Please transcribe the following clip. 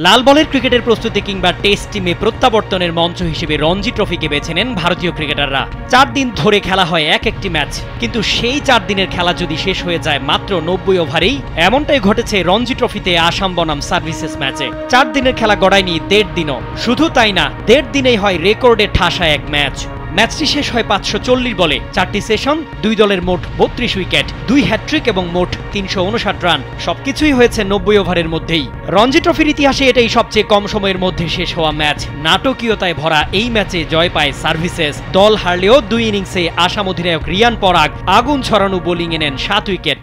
লাল বলের ক্রিকেটের প্রস্তুতি কিংবা টেস্ট টিমে প্রত্যাবর্তনের মঞ্চ হিসেবে রঞ্জি ট্রফিকে বেছে নেন ভারতীয় ক্রিকেটাররা। 4 দিন ধরে খেলা হয় একটি ম্যাচ, কিন্তু সেই 4 দিনের খেলা যদি শেষ হয়ে যায় মাত্র 90 ওভারেই, এমনটাই ঘটেছে রঞ্জি ট্রফিতে আসাম বনাম সার্ভিসেস ম্যাচে। 4 দিনের খেলা গড়ায়নি 1.5 দিনও। শুধু তাই না, 1.5 দিনেই হয় রেকর্ডে ঠাসা এক ম্যাচ। ম্যাচটি শেষ হয় 540 বলে, 4টি সেশন, 2 দলের মোট 32 উইকেট, 2 হ্যাট্রিক এবং মোট 359 রান। সবকিছুই হয়েছে 90 ওভারের মধ্যেই। রঞ্জি ট্রফির ইতিহাসে এটাই সবচেয়ে কম সময়ের মধ্যে শেষ হওয়া ম্যাচ। নাটকীয়তায় ভরা এই ম্যাচে জয় পায় সার্ভিসেস। দল হারলেও 2 ইনিংসে আসাম অধিনায়ক রিয়ান পরাগ আগুন ছড়ানো বোলিংয়ে নেন 7 উইকেট।